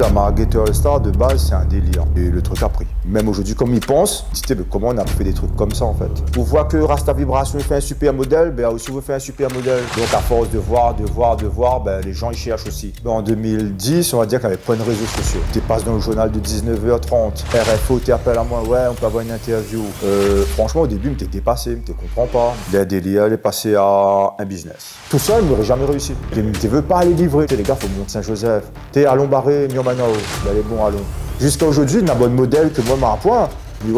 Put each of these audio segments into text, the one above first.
La marque Gator All-Star, de base, c'est un délire. Et le truc a pris. Même aujourd'hui, comme ils pensent, ils se disent, comment on a fait des trucs comme ça, en fait. On voit que Rasta Vibration fait un super modèle, ben aussi vous fait un super modèle. Donc, à force de voir, ben, les gens, ils cherchent aussi. En 2010, on va dire qu'il n'y avait pas de réseaux sociaux. Tu passes dans le journal de 19h30. RFO t'appelle à moi, ouais, on peut avoir une interview. Franchement, au début, je m'étais dépassé, je ne comprends pas. Le délire, il est passé à un business. Tout seul, il n'aurait jamais réussi. Tu ne veux pas aller livrer. Les gars, il faut monter Saint-Joseph. T'es à Lombaré, Miomanao. Ben, les bons, allons. Jusqu'à aujourd'hui, il n'a pas de modèle que moi, à point.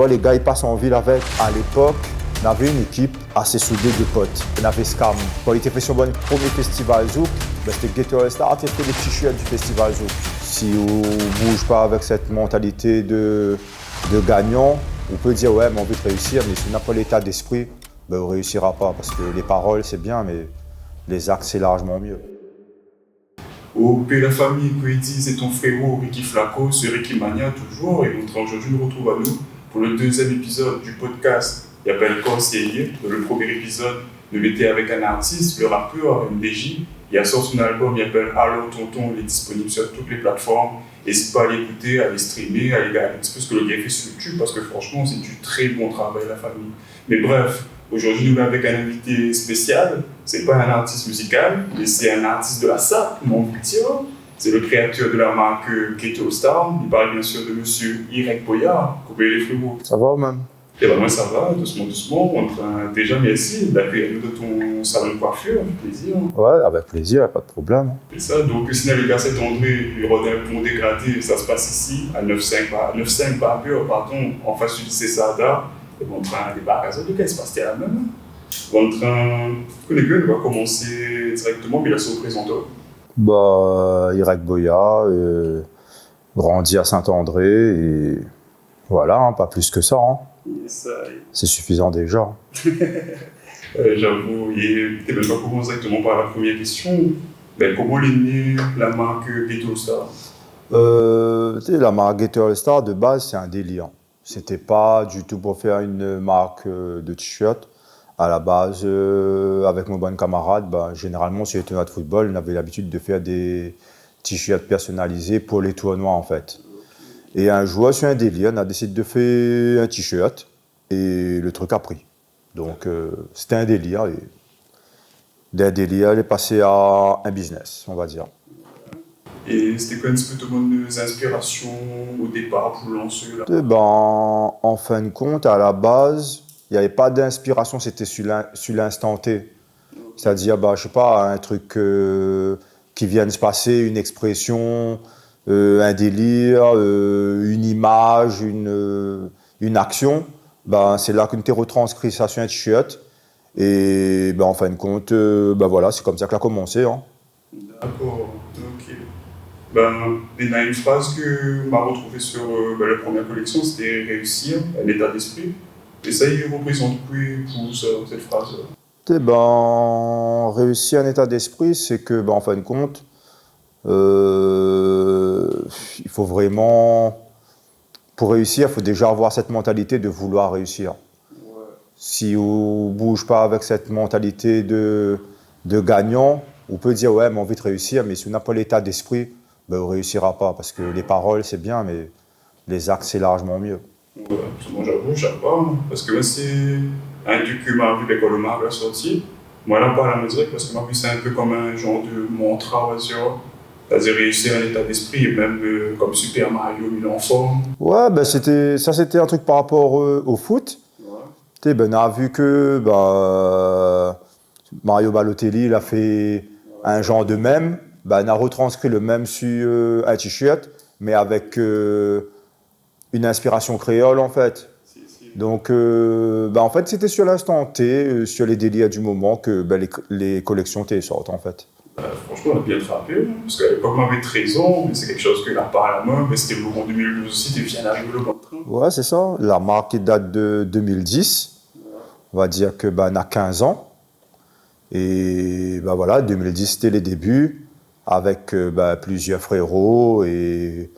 Les gars, ils passent en ville avec. À l'époque, on avait une équipe assez soudée de potes. On avait Scam. Quand il était fait sur le premier festival Zouk, ben, c'était Gator All-Star, il fait des t-shirts du festival Zouk. Si on ne bouge pas avec cette mentalité de gagnant, on peut dire ouais, mais on veut réussir, mais si on n'a pas l'état d'esprit, ben, on ne réussira pas. Parce que les paroles, c'est bien, mais les actes, c'est largement mieux. Au Père la famille, Kwedi, c'est ton frérot Ricky Flaco, c'est Ricky Mania toujours, et aujourd'hui nous retrouve à nous pour le deuxième épisode du podcast qui s'appelle Conseiller. Dans le premier épisode, nous mettions avec un artiste, le rappeur MDJ. Il a sorti un album, il s'appelle Allo Tonton, il est disponible sur toutes les plateformes. N'hésite pas à l'écouter, à les streamer, à regarder un petit peu ce que le gars fait sur YouTube, parce que franchement, c'est du très bon travail, la famille. Mais bref, aujourd'hui, nous sommes avec un invité spécial. C'est pas un artiste musical, mais c'est un artiste de la SAP, mon futur. C'est le créateur de la marque Gator All-Star. Il parle bien sûr de monsieur Irek Boyard. Coupez les frérots. Ça va, même? Et ben moi, ça va, doucement, doucement. Déjà, merci d'accueillir nous de ton salon de coiffure, avec plaisir. Ouais, avec plaisir, pas de problème. C'est ça, donc sinon, le gars s'est André, il rôde un pont dégradé. Ça se passe ici, à 9-5 Barber, pardon, en face du lycée Sada. Et bon, des bagages de quel se passe-t-il la même? On va commencer directement, mais il a se représenter. Irek Boyard, grandi à Saint-André, et voilà, pas plus que ça. Yes, c'est suffisant déjà. J'avoue, et peut-être même pas commencer directement par la première question. Comment est née la marque Gator All-Star? La marque Gator All-Star, de base, c'est un délire. C'était pas du tout pour faire une marque de t-shirt. À la base, avec mon bon camarade, généralement, sur les tournois de football, on avait l'habitude de faire des t-shirts personnalisés pour les tournois, en fait. Et un jour, sur un délire, on a décidé de faire un t-shirt et le truc a pris. Donc, c'était un délire. Et d'un délire, il est passé à un business, on va dire. Et c'était quoi un petit peu tes inspirations au départ pour lancer là? En fin de compte, à la base, il n'y avait pas d'inspiration, c'était sur l'instant T. C'est-à-dire, je sais pas, un truc qui vient de se passer, une expression, un délire, une image, une action. C'est là qu'on t'est retranscrit ça sur un t-shirt. Et en fin de compte, voilà, c'est comme ça que ça a commencé. D'accord, ok. Il y a une phrase que m'a retrouvée sur la première collection, c'était réussir, l'état d'esprit. Et ça, il représente quoi pour cette phrase? Réussir un état d'esprit, c'est que, en fin de compte, il faut vraiment, pour réussir, il faut déjà avoir cette mentalité de vouloir réussir. Ouais. Si on ne bouge pas avec cette mentalité de gagnant, on peut dire ouais, mais on veut réussir, mais si on n'a pas l'état d'esprit, on ne réussira pas. Parce que les paroles, c'est bien, mais les actes, c'est largement mieux. Ouais, moi j'avoue, je sais pas, parce que moi c'est un truc que m'a vu l'école Omar la sortie. Moi là, pas à me dire, parce que moi c'est un peu comme un genre de mantra, on va dire. C'est-à-dire réussir un état d'esprit, et même comme Super Mario, il est en forme. Ouais, c'était un truc par rapport au foot. Ouais. On a vu que Mario Balotelli, il a fait un genre de mème. On a retranscrit le même sur un t-shirt, mais avec une inspiration créole, en fait. Donc, en fait, c'était sur l'instant T, sur les délires du moment que les collections T sortent, en fait. Franchement, on a bien frappé, parce qu'à l'époque, on avait 13 ans, mais c'est quelque chose qu'il n'a pas à la main, mais c'était en 2012 aussi, tu viens d'arriver le bon train. Ouais, c'est ça. La marque qui date de 2010. On va dire que on a 15 ans. Et voilà, 2010, c'était les débuts, avec plusieurs frérots, et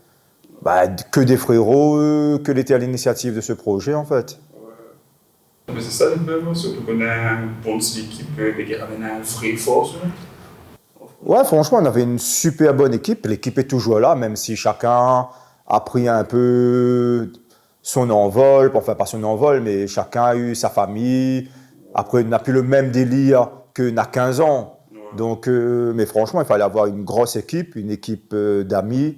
que des frérots, que l'étaient à l'initiative de ce projet, en fait. Ouais. Mais c'est ça, même, surtout qu'on a une bonne équipe, qui ramène un vrai force. Ouais, franchement, on avait une super bonne équipe. L'équipe est toujours là, même si chacun a pris un peu son envol. Enfin, pas son envol, mais chacun a eu sa famille. Après, il n'a plus le même délire qu'il n'a 15 ans. Donc, mais franchement, il fallait avoir une grosse équipe, une équipe d'amis.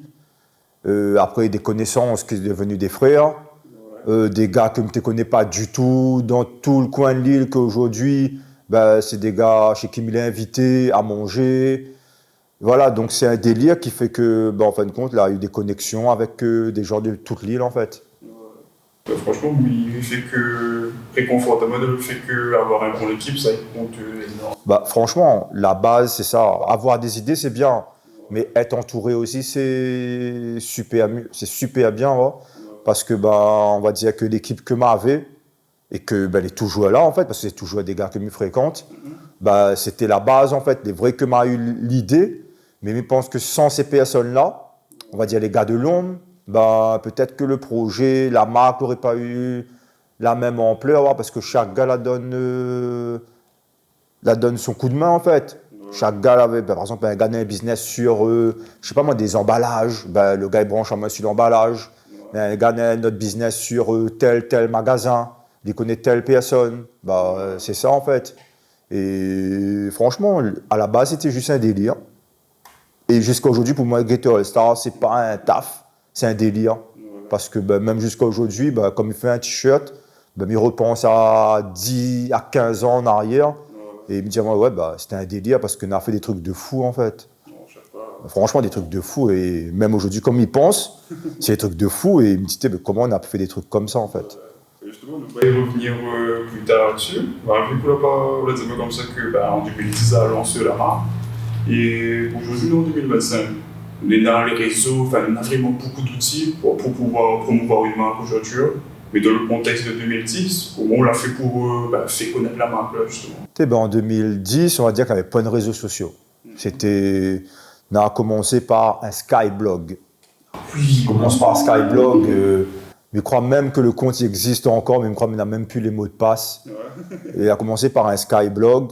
Après, des connaissances qui sont devenues des frères. Des gars que tu ne connais pas du tout dans tout le coin de l'île qu'aujourd'hui, ben, c'est des gars chez qui il est invité à manger. Voilà, donc c'est un délire qui fait que, ben, en fin de compte, là, il y a eu des connexions avec des gens de toute l'île, en fait. Franchement, oui, il fait que réconfortement, le fait qu'avoir un bon équipe, ça compte énormément. Bah, franchement, la base, c'est ça. Avoir des idées, c'est bien. Mais être entouré aussi, c'est super bien. Ouais. Parce que, bah, on va dire que l'équipe que m'avait, et que bah, elle est toujours là, en fait, parce que c'est toujours des gars que je fréquente, bah, c'était la base, en fait. Les vrais que m'a eu l'idée. Mais je pense que sans ces personnes-là, on va dire les gars de l'ombre, bah, peut-être que le projet, la marque n'aurait pas eu la même ampleur, ouais, parce que chaque gars la donne son coup de main, en fait. Chaque gars avait, bah, par exemple, un gars a un business sur, je sais pas moi, des emballages. Bah, le gars, il branche en main sur l'emballage. Un gars a un autre business sur tel magasin. Il connaît telle personne. Bah, c'est ça, en fait. Et franchement, à la base, c'était juste un délire. Et jusqu'à aujourd'hui, pour moi, Gator All-Star, c'est pas un taf, c'est un délire. Parce que bah, même jusqu'à aujourd'hui, bah, comme il fait un t-shirt, bah, il repense à 10 à 15 ans en arrière. Et il me dit, ouais, bah, c'était un délire parce qu'on a fait des trucs de fou, en fait. Franchement, des trucs de fou. Et même aujourd'hui, comme il pense, c'est des trucs de fou. Et il me dit, mais comment on a fait des trucs comme ça, en fait. Justement, on va y revenir plus tard là-dessus. Vu qu'on l'a dit comme ça que bah, en 2010, a lancé la marque. Et aujourd'hui, en 2025, on est dans les réseaux, enfin, on a vraiment beaucoup d'outils pour pouvoir promouvoir une marque aujourd'hui. Mais dans le contexte de 2010, comment on l'a fait pour faire connaître la marque, là, justement? En 2010, on va dire qu'il n'y avait pas de réseaux sociaux. On a commencé par un Skyblog. Oui, On commence par un Skyblog. Je crois même que le compte existe encore, mais je crois qu'il n'a même plus les mots de passe. Ouais. Et a commencé par un Skyblog.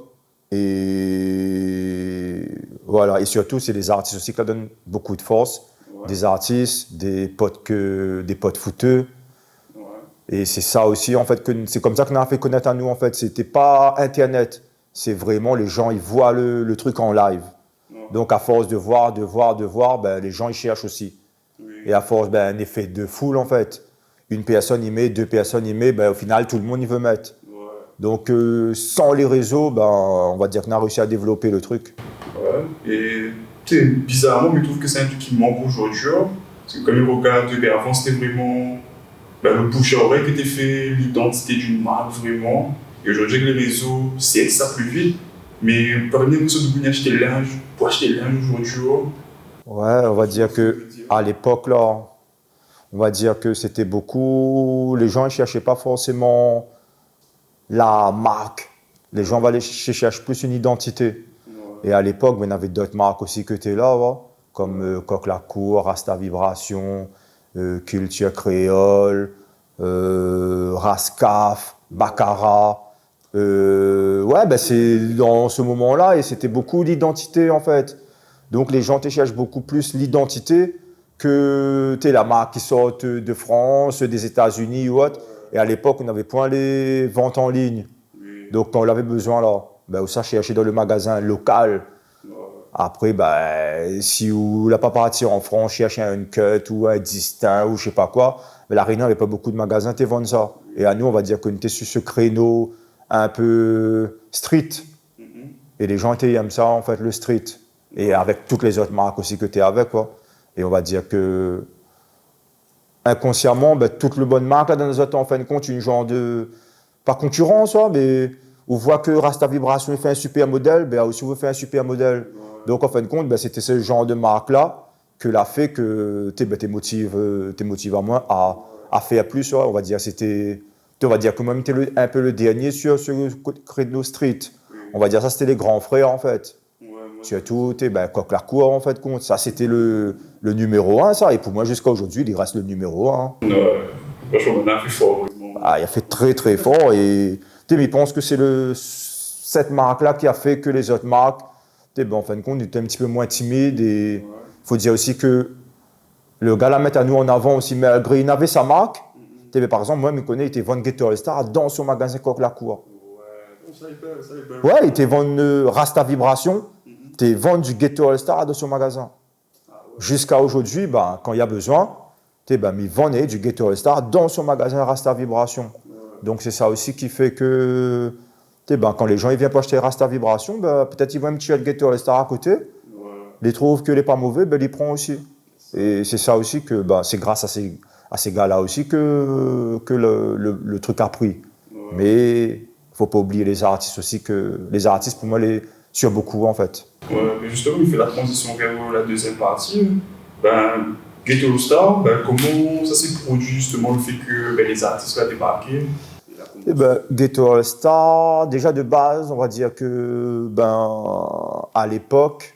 Et voilà. Et surtout, c'est les artistes aussi qui leur donnent beaucoup de force. Ouais. Des artistes, des potes footeux. Ouais. Et c'est ça aussi, en fait, c'est comme ça qu'on a fait connaître à nous, en fait. C'était pas Internet. C'est vraiment, les gens, ils voient le truc en live. Ouais. Donc, à force de voir, ben, les gens, ils cherchent aussi. Oui. Et à force, ben, un effet de foule, en fait. Une personne y met, deux personnes y met, ben, au final, tout le monde y veut mettre. Ouais. Donc, sans les réseaux, ben, on va dire qu'on a réussi à développer le truc. Ouais. Et bizarrement, je trouve que c'est un truc qui manque aujourd'hui. Parce que comme il regarde, avant, c'était vraiment le bouche à oreille qui était fait, l'identité d'une marque, vraiment. Et aujourd'hui, avec les réseaux, c'est ça plus vite. Mais par exemple, vous de acheter linge, pour acheter linge aujourd'hui. Ouais, on va dire qu'à l'époque, là, on va dire que c'était beaucoup. Les gens ne cherchaient pas forcément la marque. Les gens cherchent plus une identité. Ouais. Et à l'époque, il y avait d'autres marques aussi qui étaient là, ouais, comme Coq La Cour, Rasta Vibration, Culture Créole, Rascaf, Baccarat. Ouais, ben c'est dans ce moment-là, et c'était beaucoup l'identité, en fait. Donc les gens cherchent beaucoup plus l'identité que la marque qui sort de France, des États-Unis ou autre. Et à l'époque, on n'avait point les ventes en ligne. Donc quand on avait besoin, là, ben, on cherchait dans le magasin local. Après, ben, si on n'a pas parti en France, chercher un cut ou un distinct ou je sais pas quoi, ben, la Réunion n'avait pas beaucoup de magasins qui vendent ça. Et à nous, on va dire qu'on était sur ce créneau un peu street. Et les gens aiment ça, en fait, le street. Et avec toutes les autres marques aussi que tu es avec, quoi. Et on va dire que inconsciemment, ben, toutes les bonnes marques, là, dans les autres, en fin de compte, une genre de, pas concurrence, hein, mais on voit que Rasta Vibration fait un super modèle, ben, aussi on veut faire un super modèle. Ouais. Donc, en fin de compte, ben, c'était ce genre de marque-là que l'a fait que t'es motivé à moins à faire plus. Ouais. On va dire que même tu es un peu le dernier sur ce créneau street. On va dire ça, c'était les grands frères, en fait. Surtout, Coq La Cour, en fait, compte. Ça, c'était le numéro 1, ça. Et pour moi, jusqu'à aujourd'hui, il reste le numéro 1. Franchement, on a fait fort. Ah, il a fait très, très fort. Et je pense que c'est cette marque-là qui a fait que les autres marques en fin de compte, il était un petit peu moins timide. Et il faut dire aussi que le gars la mettre à nous en avant aussi, malgré il avait sa marque. Par exemple, moi, je me connais, il était vendre Gator Star dans son magasin Coq-la-Cour. Ouais, il était vendre Rasta Vibration, il était vendre du Gator Star dans son magasin. Jusqu'à aujourd'hui, quand il y a besoin, il vendait du Gator Star dans son magasin Rasta Vibration. Donc c'est ça aussi qui fait que quand les gens ils viennent pour acheter Rasta Vibration, peut-être ils vont un petit Gator Star à côté, ils trouvent qu'il n'est pas mauvais, ils les prennent aussi. Et c'est ça aussi que c'est grâce à ces gars-là aussi que le truc a pris. Mais il ne faut pas oublier les artistes aussi, que les artistes pour moi les suivent beaucoup en fait. Ouais, mais justement, il fait la transition vers la deuxième partie. Ghetto Star, comment ça s'est produit justement le fait que les artistes ont débarqué? Ghetto Star, déjà de base, on va dire que à l'époque,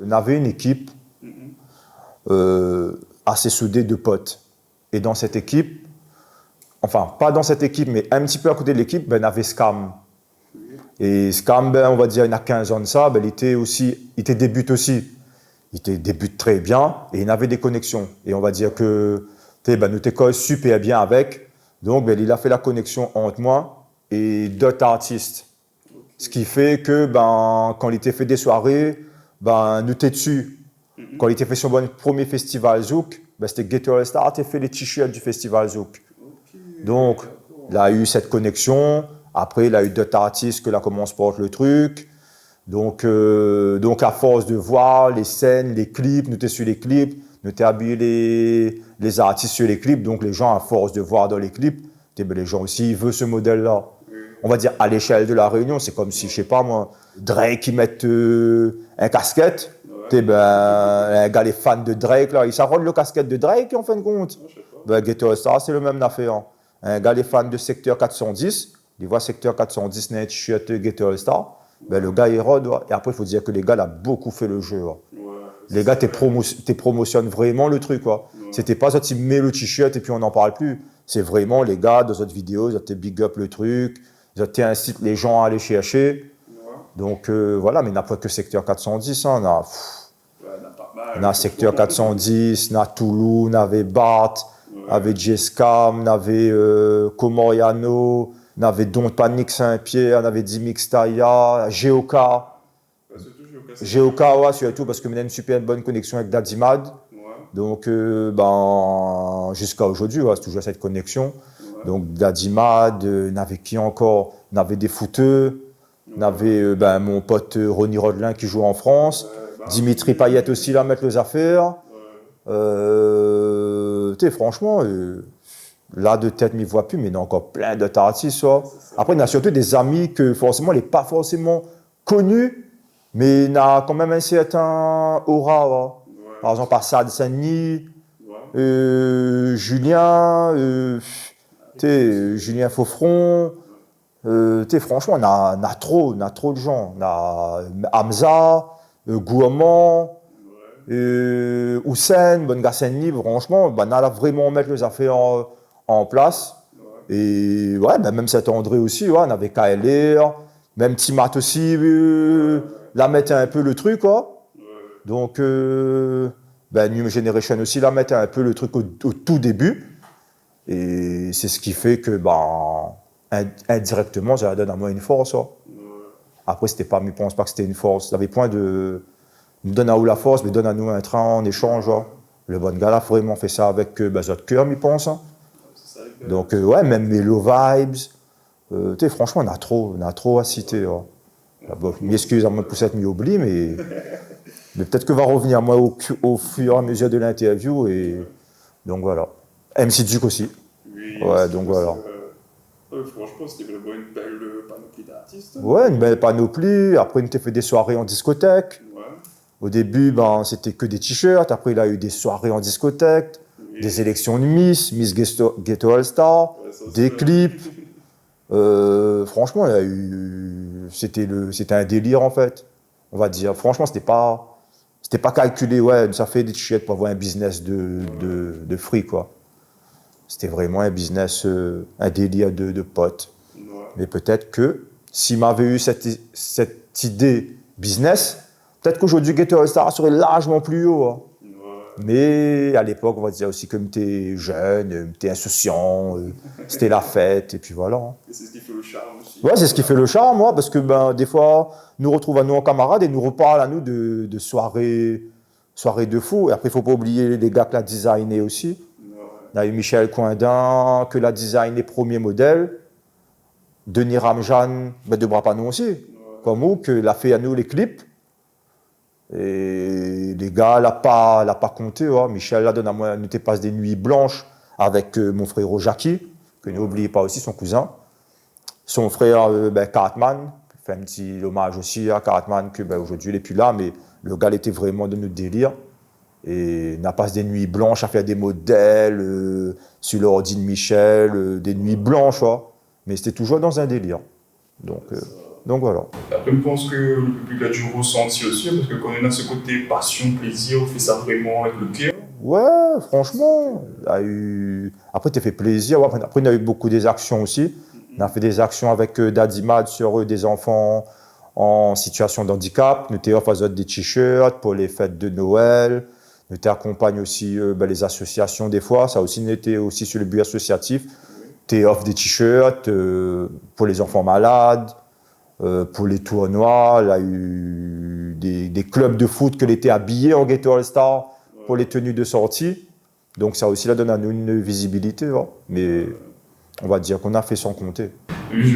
on avait une équipe assez soudée de potes. Et dans cette équipe, enfin pas dans cette équipe, mais un petit peu à côté de l'équipe, on avait Scam. Et Scam, on va dire, il y a 15 ans de ça, il débute aussi. Il débute très bien et il avait des connexions. Et on va dire que nous t'écoles super bien avec. Donc, il a fait la connexion entre moi et d'autres artistes. Ce qui fait que quand il était fait des soirées, nous t'es dessus. Quand il était fait son premier festival Zouk, c'était Gator Star qui a fait les t-shirts du festival Zouk. Donc, il a eu cette connexion. Après, il a eu d'autres artistes que là commence porte le truc. Donc, à force de voir les scènes, les clips, nous t'es sur les clips, nous t'es habillé les artistes sur les clips. Donc, les gens, à force de voir dans les clips, les gens aussi, ils veulent ce modèle-là. On va dire, à l'échelle de la Réunion, c'est comme si, je sais pas moi, Drake, qui mette un casquette. Un gars, les fans de Drake, là, ils s'arrondent le casquette de Drake, en fin de compte. Ghetto Star, c'est le même affaire. Un gars, les fans de Secteur 410, ils voient Secteur 410, dans un t-shirt Ghetto Star. Le gars, il rôde. Et après, il faut dire que les gars, il a beaucoup fait le jeu. Les gars, tu promotionnes vraiment le truc. C'était pas ça, tu mets le t-shirt et puis on n'en parle plus. C'est vraiment les gars, dans d'autres vidéos, ils ont big up le truc, ils incitent les gens à aller chercher. Donc voilà, mais il n'y a pas que Secteur 410. On a Secteur 410, on a Toulouse, on avait Bart, on avait J-Scam, on avait Comoriano, on avait Don Panic Saint-Pierre, on avait Dimix Taya, Geoka. Geoka, ouais, surtout parce que on a une super bonne connexion avec Dadimad. Donc, jusqu'à aujourd'hui, c'est toujours cette connexion. Donc, Dadimad, on avait qui encore? On avait des footeux. On avait mon pote Ronnie Rodelin qui joue en France. Dimitri Payet aussi, là, mettre les affaires. Franchement, là, de tête, je ne m'y vois plus, mais il y a encore plein d'autres artistes. Après, il y a surtout des amis que, forcément, il n'est pas forcément connu, mais il a quand même un certain aura. Par exemple, Assad Sani, Julien, Julien Fauffron. Franchement, on a trop de gens. On a Hamza, Gouaman, Hussein, Bongassenli. Franchement, on a vraiment mettre les affaires en place. Et ouais, même cet André aussi, on avait KLR, même Timat aussi, la mettre un peu le truc. Donc, New Generation aussi, la mettre un peu le truc au tout début. Et c'est ce qui fait que, indirectement, ça donne à moi une force. Après, je ne pense pas que c'était une force. Ça avait point de nous donne à où la force, mais donne à nous un train en échange. Le bon gars là, vraiment fait ça avec notre cœur, je pense. Donc, ouais, même Melo Vibes. Franchement, on a trop à citer. Je m'excuse à moi pour cette m'oublie, mais peut-être que va revenir moi au fur et à mesure de l'interview. Et donc voilà. MC Duke aussi. Ouais, donc voilà. Franchement, c'était vraiment une belle panoplie d'artistes. Ouais, une belle panoplie. Après, on a fait des soirées en discothèque. Ouais. Au début, c'était que des t-shirts. Après, il a eu des soirées en discothèque, des élections de Miss Ghetto All Star, des clips. Franchement, il y a eu... C'était un délire, en fait. On va dire. Franchement, c'était pas calculé. Ouais, ça fait des t-shirts pour avoir un business de fric, quoi. C'était vraiment un business, un délire de potes. Ouais. Mais peut-être que s'il m'avait eu cette idée business, Peut-être qu'aujourd'hui, Ghetto All Star serait largement plus haut. Hein. Mais à l'époque, on va dire aussi que t'es jeune, t'es insouciant, c'était la fête, et puis voilà. Hein. Et c'est ce qui fait le charme aussi. Ouais, c'est ce qui fait le charme, moi, parce que des fois, nous retrouvons à nous en camarades et nous reparlent à nous de soirées de fou. Et après, il ne faut pas oublier les gars que l'a designé aussi. On a eu Michel Coindin, que l'a designé premier modèle. Denis Ramjan, de Brapanon aussi. Comme nous, que l'a fait à nous les clips. Et les gars, l'a pas compté. Ouais. Michel l'a donné à moi, nous passe des nuits blanches avec mon frère Jackie, que n'oubliez pas aussi, son cousin. Son frère Cartman, fait un petit hommage aussi à Cartman, que aujourd'hui il n'est plus là, mais le gars il était vraiment de notre délire. Et on a passé des nuits blanches à faire des modèles sur l'ordi de Michel, des nuits blanches, ouais. Mais c'était toujours dans un délire. Donc voilà. Après, je pense que le public a dû ressentir aussi, parce que quand on est dans ce côté passion, plaisir, on fait ça vraiment avec le cœur. Ouais, franchement, après, t'as fait plaisir. Ouais, après, on a eu beaucoup des actions aussi. On a fait des actions avec Daddy Mad sur des enfants en situation de handicap. Nous offrons des t-shirts pour les fêtes de Noël. Nous accompagnons aussi les associations des fois. Ça aussi, nous était aussi sur le but associatif. Tu offres des t-shirts pour les enfants malades, pour les tournois. Il y a eu des clubs de foot qui étaient habillés en Ghetto All Star pour les tenues de sortie. Donc ça aussi, là, donne à nous une visibilité. Ouais. Mais on va dire qu'on a fait sans compter. On a vu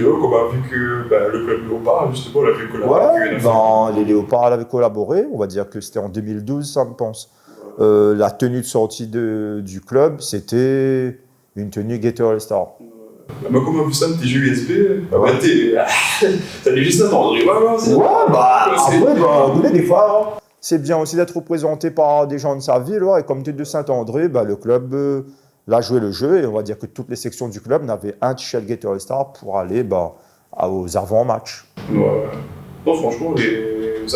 que le club Léopard, justement, avait collaboré. Ouais, les Léopards avaient collaboré. On va dire que c'était en 2012, ça me pense. La tenue de sortie du club, c'était une tenue Ghetto All Star. Moi, comme on a vu ça, tes jeux USB, t'allais juste attendre. Après, des fois, c'est bien aussi d'être représenté par des gens de sa ville. Et comme tu es de Saint-André, le club l'a joué le jeu. Et on va dire que toutes les sections du club n'avaient un t-shirt Ghetto All Star pour aller aux avant-matchs. Ouais. Non, franchement,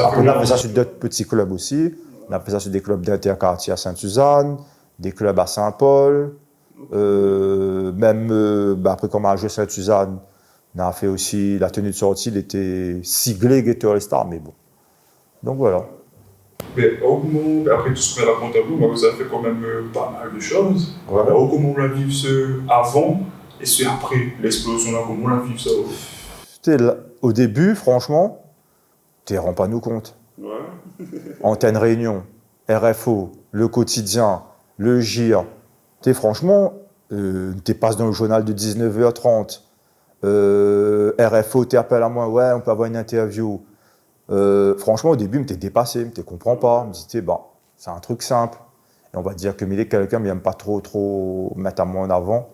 après, on a fait ça sur d'autres petits clubs aussi. On a fait ça sur des clubs d'interquartier à Sainte-Suzanne, des clubs à Saint-Paul. Après, comme à Sainte-Suzanne, on a fait aussi la tenue de sortie, il était siglé Ghetto All Star, mais bon. Donc voilà. Mais après tout ce qu'on a raconté à vous, vous avez fait quand même pas mal de choses. Ouais. Alors, comment on l'a vécu ce avant et ce après l'explosion là, comment on l'a vécu ça au début, franchement, tu ne rends pas nous compte. Ouais. Antenne Réunion, RFO, Le Quotidien, Le GIR. Franchement, tu passes dans le journal de 19h30. RFO t'appelle à moi, ouais, on peut avoir une interview. Franchement, au début, je me dépassé, je ne comprends pas. Je me disais, c'est un truc simple. Et on va dire que quelqu'un ne m'aime pas trop mettre à moi en avant.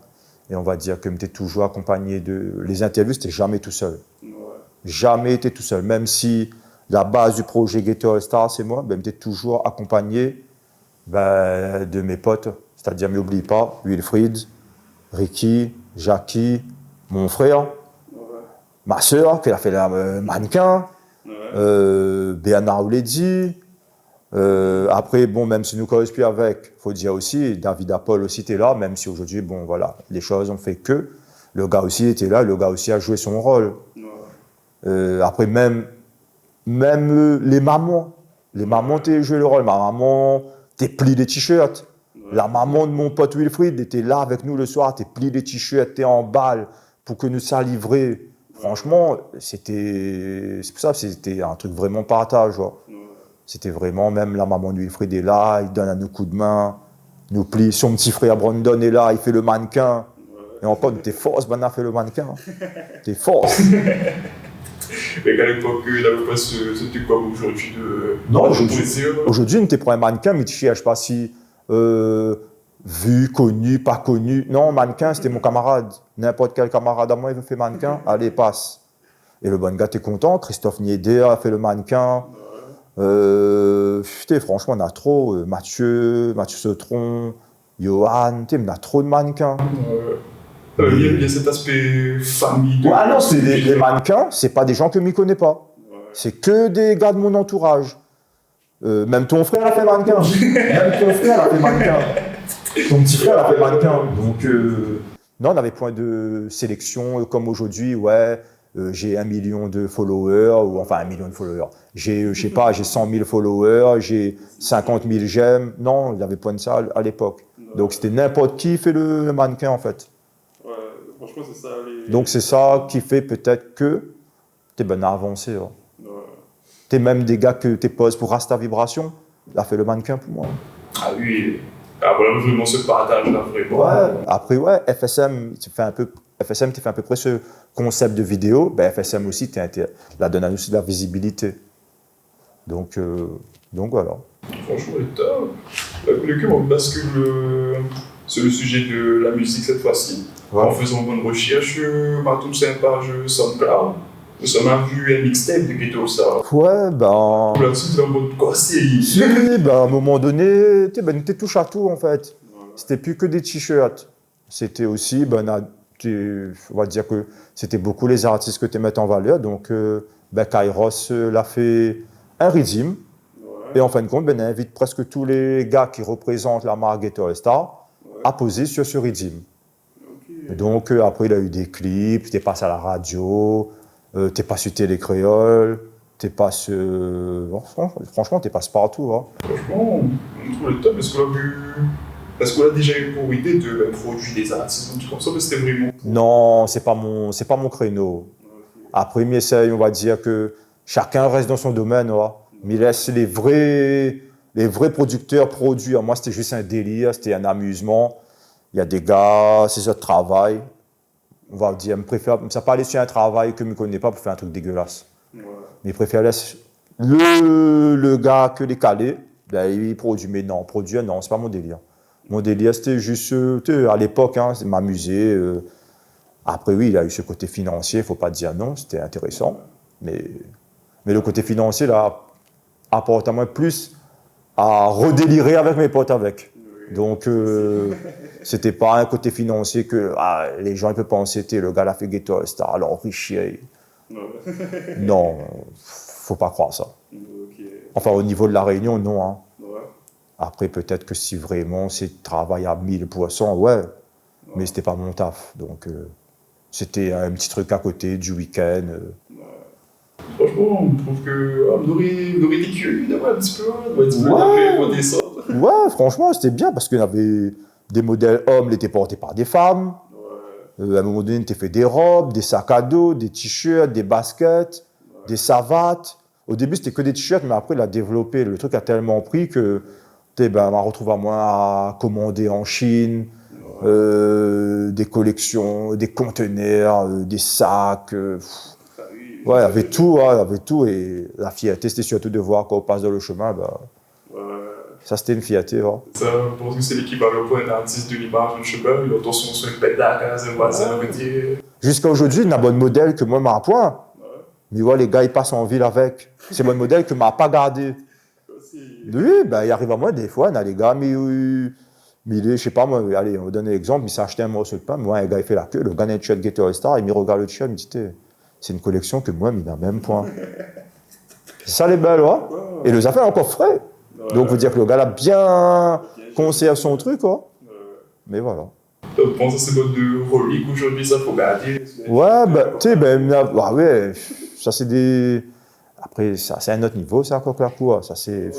Et on va dire que je suis toujours accompagné de. Les interviews, c'était jamais tout seul. Ouais. Jamais été tout seul. Même si la base du projet Ghetto All Star, c'est moi, j'étais toujours accompagné de mes potes. C'est-à-dire, n'oublie pas, Wilfried, Ricky, Jackie, mon frère, ma soeur, qui a fait le mannequin, Bernard Ouledi. Après, même si nous connaissons plus avec, il faut dire aussi, David Apol aussi était là, même si aujourd'hui, les choses ont fait que. Le gars aussi était là, le gars aussi a joué son rôle. Après, même les mamans t'ont joué le rôle. Ma maman, t'es plié des t-shirts. La maman de mon pote Wilfried était là avec nous le soir, t'es plié des t-shirts, t'es en balle pour que nous ça livrer. Franchement, c'est pour ça que c'était un truc vraiment partage. Ouais. C'était vraiment, même la maman de Wilfried est là, il donne à nous coups de main, nous plie. Son petit frère Brandon est là, il fait le mannequin. Et encore, t'es force, a fait le mannequin. T'es force. Mais qu'à l'époque, il n'avait pas ce truc comme aujourd'hui de. Non, aujourd'hui, t'es pour un mannequin, mais tu cherches pas si. Vu, connu, pas connu. Non, mannequin, c'était mon camarade. N'importe quel camarade à moi, il veut faire mannequin. Allez, passe. Et le bon gars, t'es content. Christophe Nieder a fait le mannequin. Franchement, on a trop. Mathieu Sautron, Johan, on a trop de mannequins. Il y a cet aspect famille. Non, c'est les mannequins, c'est pas des gens que je ne connais pas. C'est que des gars de mon entourage. Même ton frère a fait mannequin. Ton petit frère a fait mannequin. Donc, non, on avait point de sélection comme aujourd'hui, j'ai 1 million de followers, ou enfin 1 million de followers. J'ai, je sais pas, j'ai 100 000 followers, j'ai 50 000 j'aime. Non, il n'y avait pas de ça à l'époque. Donc c'était n'importe qui fait le mannequin en fait. Ouais, franchement, c'est ça. Donc c'est ça qui fait peut-être que tu es ben avancé. Hein. Ouais. Tu es même des gars que tu poses pour Rasta Vibration, il a fait le mannequin pour moi. Ah oui, ah, voilà vraiment ce partage-là, vraiment. Ouais. Après, ouais, FSM, tu fais un peu près ce concept de vidéo. Ben, FSM aussi, la donne aussi de la visibilité. Donc voilà. Franchement, il est top. On bascule sur le sujet de la musique cette fois-ci. Ouais. En faisant bonne recherche, Matou, c'est une page SoundCloud. Nous avons vu un mixtape de Ghetto Star. Ouais, ben. Là-dessus, c'est un bon conseil. Si, ben, à un moment donné, t'es touche à tout en fait. Voilà. C'était plus que des t-shirts. C'était aussi, ben, on va dire que c'était beaucoup les artistes que tu mets en valeur. Donc, ben, Kairos l'a fait un rythme. Ouais. Et en fin de compte, ben, il invite presque tous les gars qui représentent la marque Ghetto Star à poser sur ce rythme. Okay. Donc, après, il a eu des clips, t'es passé à la radio. T'es pas sur Télé Créole, t'es pas sur... Franchement, t'es passé partout. Hein. Franchement, on trouve le top parce qu'on a déjà eu pour idée de produire des artistes, un truc comme ça, mais c'était vraiment... Non, c'est pas mon créneau. Okay. Après, il essaye, on va dire que chacun reste dans son domaine, ouais. Mais il laisse les vrais producteurs produire. Moi, c'était juste un délire, c'était un amusement. Il y a des gars, c'est ça de travail. On va dire, ça pas aller sur un travail que je ne connais pas pour faire un truc dégueulasse. Ouais. Mais je préfère laisser le gars que les calés, ben, il produit. Mais non, produire, non, c'est pas mon délire. Mon délire, c'était juste, à l'époque, hein, c'est m'amuser. Après, oui, il a eu ce côté financier, il ne faut pas dire non, c'était intéressant. Mais le côté financier, là, apporte à moi plus à redélirer avec mes potes avec. Donc, c'était pas un côté financier que les gens peuvent penser que le gars l'a fait Ghetto Star, alors riche. Non, faut pas croire ça. Okay. Enfin, au niveau de la Réunion, non. Hein. Ouais. Après, peut-être que si vraiment c'est travail à 1000%, ouais. Mais c'était pas mon taf. Donc, c'était un petit truc à côté du week-end. Franchement, on trouve que on aurait été curieux d'avoir un petit peu descendre. Ouais, franchement, c'était bien parce qu'il y avait des modèles hommes, étaient portés par des femmes. Ouais. À un moment donné, tu as fait des robes, des sacs à dos, des t-shirts, des baskets, des savates. Au début, c'était que des t-shirts, mais après, il a développé. Le truc a tellement pris que on m'a retrouvé à moi à commander en Chine des collections, des conteneurs, des sacs. Ouais, il y avait tout, il y avait tout. Et la fierté, c'était surtout de voir quand on passe dans le chemin. Ça, c'était une fierté. Hein. Ça, je pense que c'est l'équivalent pour un artiste de l'image, je sais pas, il entend son pétard, ça veut dire. Jusqu'à aujourd'hui, il y a un bon modèle que moi, je m'en point. Ouais. Mais ouais, les gars, ils passent en ville avec. C'est un bon modèle que je ne pas gardé. Oui, ben, il arrive à moi, des fois, il y a des gars, mais je sais pas, moi, allez, on va donner l'exemple, il s'est acheté un morceau de pain, moi, un gars, il fait la queue, le gars n'a un t-shirt Ghetto Star, il me regarde le t-shirt, il me dit, c'est une collection que moi, il n'a même point. C'est ça, les belles, ouais. Et les affaires encore frais. Ouais. Donc, vous dire que le gars a bien conservé son truc, quoi. Ouais. Mais voilà. Donc, pense que c'est mode de relique aujourd'hui, ça faut garder. Ouais, ben, tu sais, ouais, ça c'est des. Après, ça c'est un autre niveau, c'est encore clair pour ça. C'est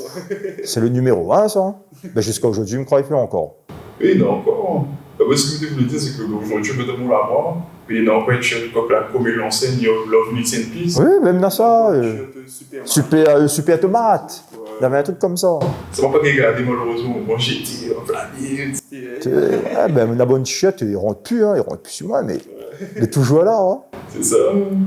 le numéro 1, ça. Ben, jusqu'à aujourd'hui, je me crois qu'il fait encore. Oui, non, encore. Ce que je voulais dire, c'est qu'aujourd'hui, je me demande la mort. Puis il y a encore une chaîne comme l'enseigne Love Meets and Peace. Oui, même dans ça. Super tomate. Il y avait un truc comme ça. Ça m'a pas regardé malheureusement. Moi j'ai été enflammé. Ben, la bonne t-shirt, il rentre plus sur moi, mais il est toujours là. Hein. C'est ça.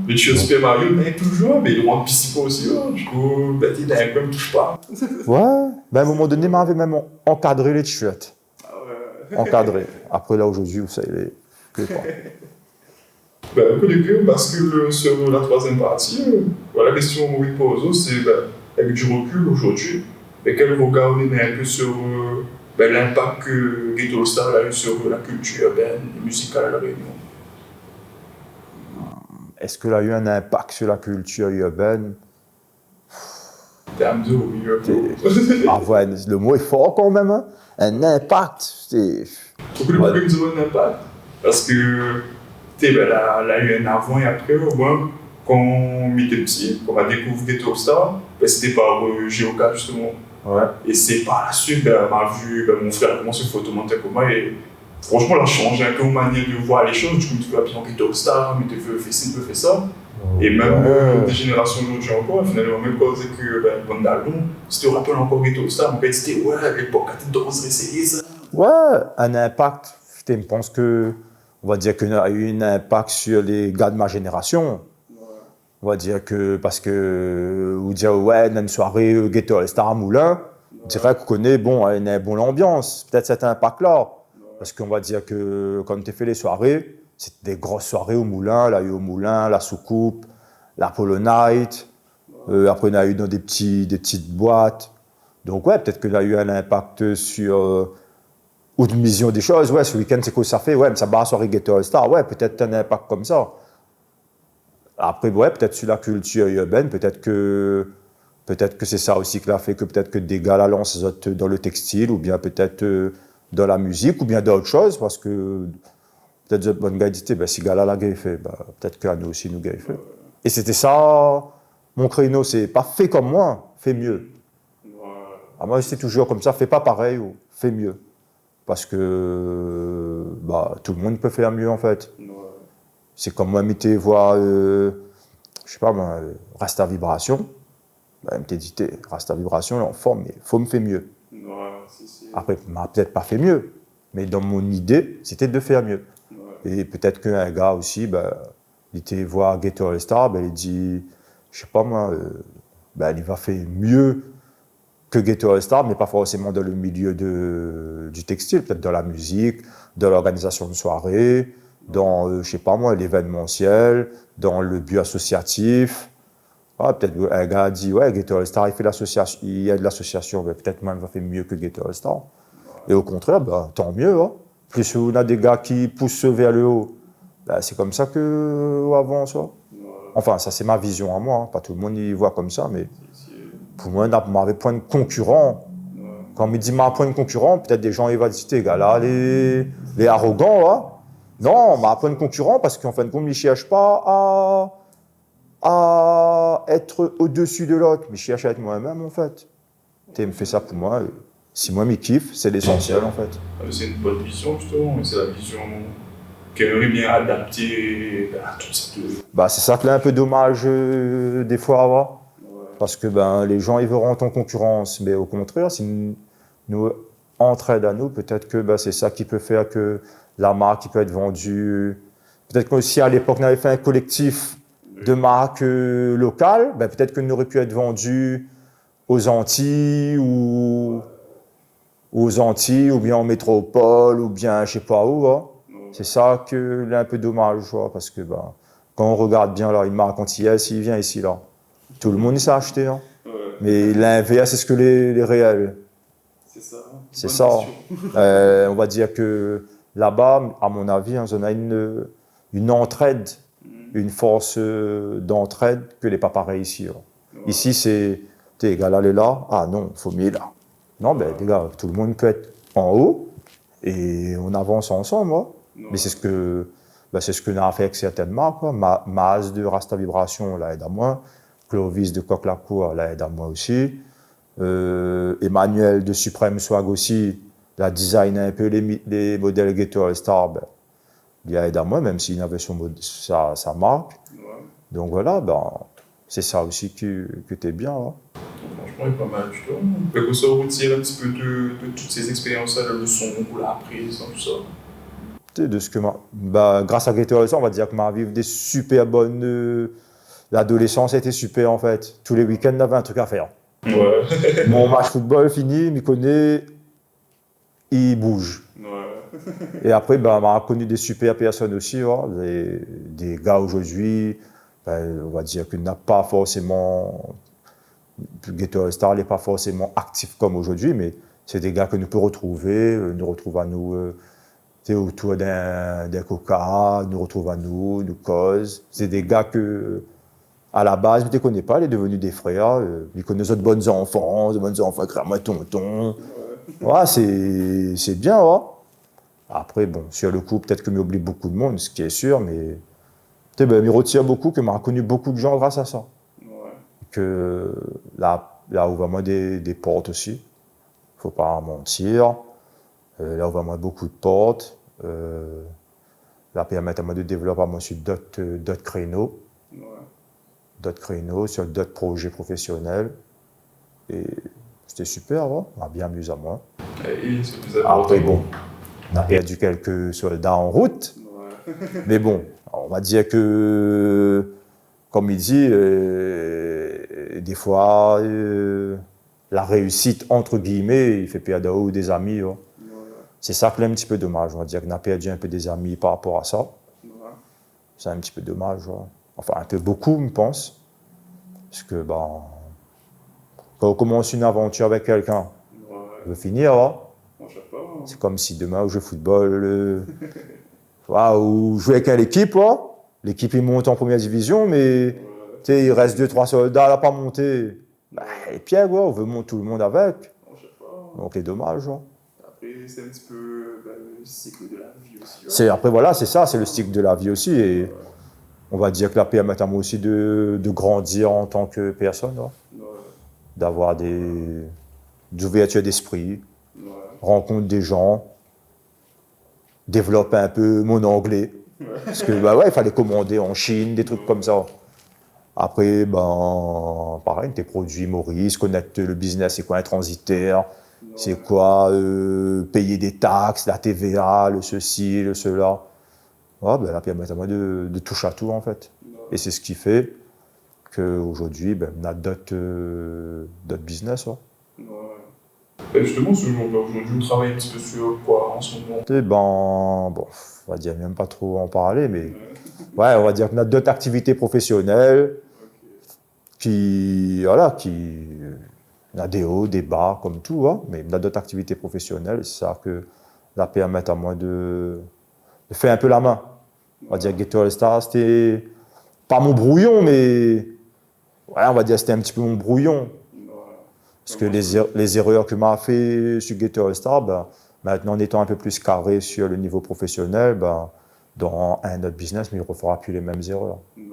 Le t-shirt Super Mario, il est toujours, mais il rentre psycho aussi. Hein. Du coup, il a un peu, il me touche pas. Ouais, ben, à un moment donné, il m'avait même encadré les t-shirts. Ah ouais. Encadré. Après, là, aujourd'hui, vous savez, je ne sais pas. Ben, on bascule sur la troisième partie. La question que je pose, c'est avec du recul aujourd'hui, quel regard on met un peu sur l'impact que Ghetto Star a eu sur la culture urbaine et musicale à La Réunion. Est-ce qu'il a eu un impact sur la culture urbaine? Terme de oui. Ah ouais, le mot est fort quand même. Hein? Un impact, c'est... Pourquoi le problème de un impact? Parce que elle a eu un avant et après, au moins, quand on était petit, quand on a découvert Ghetto All Star, ben, c'était par Géoca justement. Ouais. Et c'est par la suite, ben, on a vu ben, mon frère commencer à photomonter comme moi et franchement, on a changé un peu ma manière de voir les choses. Du coup, tu vas bien en Ghetto All Star, mais tu veux faire ci, tu veux faire ça. Et même des générations d'aujourd'hui encore, finalement, même quand on disait que ben, Bandalon, si tu te rappelles encore Ghetto All Star, mon père disait ouais, à l'époque, quand tu danses, essayer ça. Ouais, un impact. Je pense que, on va dire qu'il y a eu un impact sur les gars de ma génération. On va dire que, parce que, vous dire, ouais, dans une soirée Ghetto All Star à Moulin, on dirait qu'on connaît, bon, une bonne ambiance. Peut-être cet impact-là. Parce qu'on va dire que, quand tu fais les soirées, c'était des grosses soirées au Moulin. Là, il y a eu au Moulin, la Soucoupe, la Polo Night. Après, on a eu dans des petites boîtes. Donc, ouais, peut-être qu'il a eu un impact sur. Ou de vision des choses, ouais, ce week-end, c'est quoi ça fait? Ouais, mais ça va à la soirée Ghetto All Star, ouais, peut-être un impact comme ça. Après, ouais, peut-être sur la culture urbaine, peut-être que c'est ça aussi qui l'a fait que peut-être que des gars la lancent dans le textile, ou bien peut-être dans la musique, ou bien d'autres choses, parce que peut-être d'autres bonnes gars disaient, ben, si gars-là l'a fait, ben, peut-être qu'à nous aussi, nous gars fait. Et c'était ça, mon créneau, c'est pas fait comme moi, fais mieux. Alors moi, c'est toujours comme ça, fais pas pareil, ou fais mieux. Parce que bah, tout le monde peut faire mieux en fait. Ouais. C'est comme moi, m'étais voir, je sais pas, Rasta Vibration. Bah, m'étais dit, Rasta Vibration, là, en forme, mais il faut me faire mieux. Ouais, après, il m'a peut-être pas fait mieux, mais dans mon idée, c'était de faire mieux. Ouais. Et peut-être qu'un gars aussi, bah, il était voir Ghetto All Star, bah, il dit, je sais pas moi, bah, il va faire mieux que Ghetto All Star, mais pas forcément dans le milieu du textile, peut-être dans la musique, dans l'organisation de soirées, dans, je sais pas moi, l'événementiel, dans le but associatif. Ah, peut-être un gars a dit, ouais, Ghetto All Star, il y a de l'association, mais peut-être même va faire mieux que Ghetto All Star. Et au contraire, bah, tant mieux. Hein. Plus on a des gars qui poussent vers le haut, bah, c'est comme ça qu'on avance. Hein. Enfin, ça c'est ma vision à moi, hein. Pas tout le monde y voit comme ça, mais pour moi, on m'avait point de concurrent. Quand on me dit ma point de concurrent, peut-être des gens ils vont dire, gars là, les arrogants, hein. Non, ma point de concurrent parce qu'en fin de compte, ils ne cherchent pas à être au-dessus de l'autre, mais je cherche à être moi-même en fait. Tu me fais ça pour moi. Si moi, je kiffe, c'est l'essentiel en fait. C'est une bonne vision justement, c'est la vision qui aimerait bien adapter à tout ça. Bah, c'est ça qui est un peu dommage des fois à voir. Parce que ben, les gens ils verront en concurrence, mais au contraire, si nous entraide à nous, peut-être que ben, c'est ça qui peut faire que la marque qui peut être vendue. Peut-être que si à l'époque on avait fait un collectif de marques locales, ben, peut-être que nous aurait pu être vendu aux Antilles ou bien en métropole ou bien je sais pas où. Hein. C'est ça que est un peu dommage, parce que ben, quand on regarde bien là, une marque antillaise, il vient ici là. Tout le monde s'est acheté, hein. Ouais. Mais l'inverse, c'est ce que les réels. C'est ça. C'est ça. On va dire que là-bas, à mon avis, hein, on a une entraide, une force d'entraide que n'est pas pareil ici. Hein. Ouais. Ici, c'est, les gars là, les là, ah non, il faut mieux là. Non, ben, les gars, tout le monde peut être en haut et on avance ensemble. Hein. Ouais. Mais c'est ce que nous avons fait avec certaines marques. Hein. Maz de Rasta Vibration, là, aide à moi. Clovis de Coq-la-Cour, là, aide à moi aussi. Emmanuel de Supreme Swag aussi, il a designé un peu les modèles Ghetto All Star. Ben, il aide à moi, même s'il avait sa marque. Ouais. Donc voilà, ben, c'est ça aussi que tu es bien. Hein. Franchement, il est pas mal du tout. On peut se retirer un petit peu de toutes ces expériences-là, la leçon qu'on a apprise, tout ça. De ce que grâce à Ghetto All Star, on va dire que m'a vécu des super bonnes. L'adolescence a été super en fait. Tous les week-ends, on avait un truc à faire. Ouais. Mon match football fini, il connaît, il bouge. Ouais. Et après, on a connu des super personnes aussi. Hein. Des gars aujourd'hui, on va dire qu'il n'a pas forcément. Ghetto All Star n'est pas forcément actif comme aujourd'hui, mais c'est des gars que nous pouvons retrouver, nous retrouvent à nous. Autour d'un coca, nous retrouvent à nous causent. C'est des gars que. À la base, je ne les connais pas, ils sont devenus des frères. Ils connaissent d'autres bonnes enfants moi tonton. Ouais, c'est bien. Ouais. Après, bon, sur le coup, peut-être que m'oublie beaucoup de monde, ce qui est sûr, mais Tu sais, ben, il retire beaucoup, que m'a connu beaucoup de gens grâce à ça. Ouais. Que là ouvre moi des portes aussi. Faut pas mentir. Là ouvre moi beaucoup de portes. Là permet à moi de développer moi sur d'autres créneaux. Ouais. D'autres créneaux, sur d'autres projets professionnels. Et c'était super, ouais. On a bien amusé à moi. Et c'est plus important. Après, bon, on a perdu quelques soldats en route. Ouais. Mais bon, on va dire que, comme il dit, des fois, la réussite, entre guillemets, il fait perdre des amis. Ouais. Ouais. C'est ça qui est un petit peu dommage. On va dire qu'on a perdu un peu des amis par rapport à ça. Ouais. C'est un petit peu dommage. Ouais. Enfin, un peu beaucoup, je pense. Parce que, ben, quand on commence une aventure avec quelqu'un, Ouais. on veut finir. Ouais. Bon, je sais pas. Hein. C'est comme si demain, on joue au football, ou jouer avec l'équipe. Ouais. L'équipe, il monte en première division, mais Ouais. il reste 2-3 soldats à la pas monter. Bah, et puis, ouais, on veut monter tout le monde avec. Bon, je sais pas. Hein. Donc, c'est dommage. Ouais. Après, c'est un petit peu le cycle de la vie aussi. Après, voilà, c'est ça, c'est le cycle de la vie aussi. Et on va dire que la permet à moi aussi de grandir en tant que personne, ouais. Ouais. D'avoir des ouvertures d'esprit, Ouais. rencontre des gens, développer un peu mon anglais. Ouais. Parce que, bah ouais, il fallait commander en Chine, des trucs comme ça. Après, ben, pareil, tes produits Maurice, connaître le business, c'est quoi un transitaire, c'est quoi payer des taxes, la TVA, le ceci, le cela. Ouais, ben, là, permet à moi de toucher à tout, en fait. Et c'est ce qui fait qu'aujourd'hui, ben, on a d'autres business. Ouais. Ouais. Et justement, aujourd'hui, on travaille un petit peu sur quoi en ce moment? Et ben, bon, on va dire même pas trop en parler, mais ouais, on va dire qu'on a d'autres activités professionnelles voilà, on a des hauts, des bas, comme tout, hein, mais on a d'autres activités professionnelles, c'est ça que la permet à moi de faire un peu la main. On va dire Ghetto All Star, c'était pas mon brouillon, mais ouais, on va dire c'était un petit peu mon brouillon. Parce que les erreurs que m'a fait sur Ghetto All Star, ben, maintenant en étant un peu plus carré sur le niveau professionnel, ben, dans un autre business, mais il ne refera plus les mêmes erreurs. Ouais,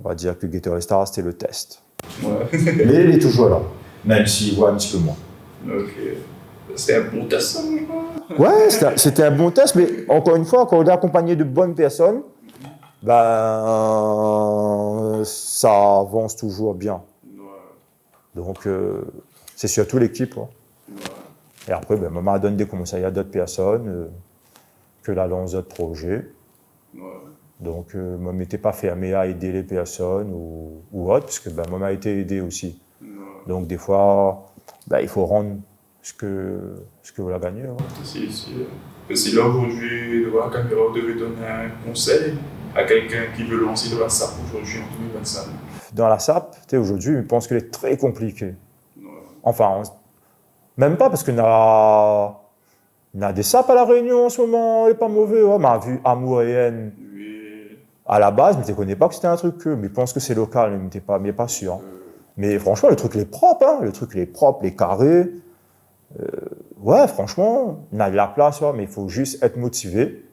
on va dire que Ghetto All Star, c'était le test. Ouais. Mais il est toujours là, même s'il voit un petit peu moins. Ok. C'était un bon test, ça, je crois. Ouais, c'était un bon test, mais encore une fois, quand on est accompagné de bonnes personnes, ben, ça avance toujours bien. Donc, c'est surtout l'équipe. Hein. Et après, ben, maman donne des conseils à d'autres personnes, que la lance d'autres projets. Donc, maman n'était pas fermée à aider les personnes ou autres, parce que ben, maman a été aidée aussi. Donc, des fois, ben, il faut rendre ce que vous la gagnez. Hein. Si là, aujourd'hui, devant la caméra, on devait donner un conseil à quelqu'un qui veut lancer de la SAP aujourd'hui en 2025. Dans la SAP, aujourd'hui, je pense qu'elle est très compliquée. Enfin, même pas parce qu'on a des SAP à La Réunion en ce moment, elle n'est pas mauvais. Ouais, mais on a vu Amour et Haine. À la base, je ne connais pas que c'était un truc mais je pense que c'est local, mais je n'étais pas sûr. Hein. Mais franchement, le truc il est propre, hein, les carrés. Ouais, franchement, on a de la place, ouais, mais il faut juste être motivé,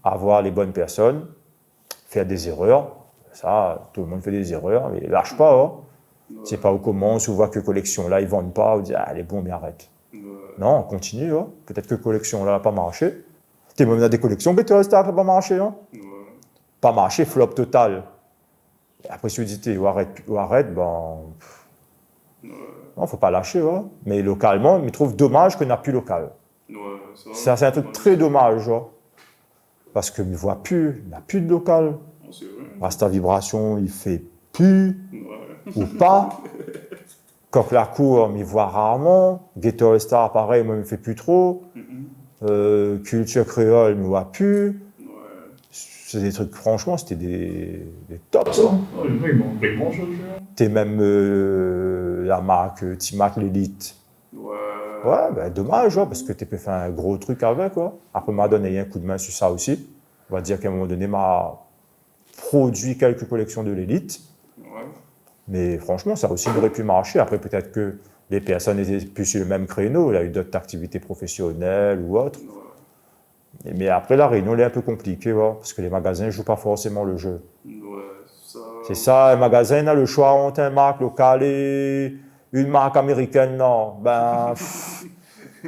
avoir les bonnes personnes, faire des erreurs. Ça, tout le monde fait des erreurs, mais lâche pas. Hein. C'est pas où commence, on voit que collection là, ils vendent pas, on dit ah, elle est bon, mais arrête. Non, on continue. Hein. Peut-être que collection là n'a pas marché. Tu même dans des collections, Ghetto All Star n'a pas marché. Hein. Pas marché, flop total. Et après, si vous dites ou arrête, ben. Non, faut pas lâcher. Hein. Mais localement, je trouve dommage qu'on n'a plus local. Ça, c'est un truc très dommage. Hein. Parce que ne voit plus, il n'a plus de local. Rasta Vibration, il fait plus ou pas. Coq la cour, il voit rarement. Ghetto All Star, pareil, moi, il ne fait plus trop. Culture créole, il ne voit plus. C'est des trucs, franchement, c'était des tops. Hein. Ils m'ont vraiment changé. T'es même la marque Timac l'élite. Ouais, ben, dommage, hein, parce que tu peux faire un gros truc avec. Ouais. Après, m'a donné un coup de main sur ça aussi. On va dire qu'à un moment donné, m'a produit quelques collections de l'élite. Mais franchement, ça aussi aurait pu marcher. Après, peut-être que les personnes étaient plus sur le même créneau. Il y a eu d'autres activités professionnelles ou autres. Mais après, la Réunion, elle est un peu compliquée, ouais, parce que les magasins ne jouent pas forcément le jeu. Ouais, ça. C'est ça, les magasins, on a le choix entre une marque locale et une marque américaine, non. Ben,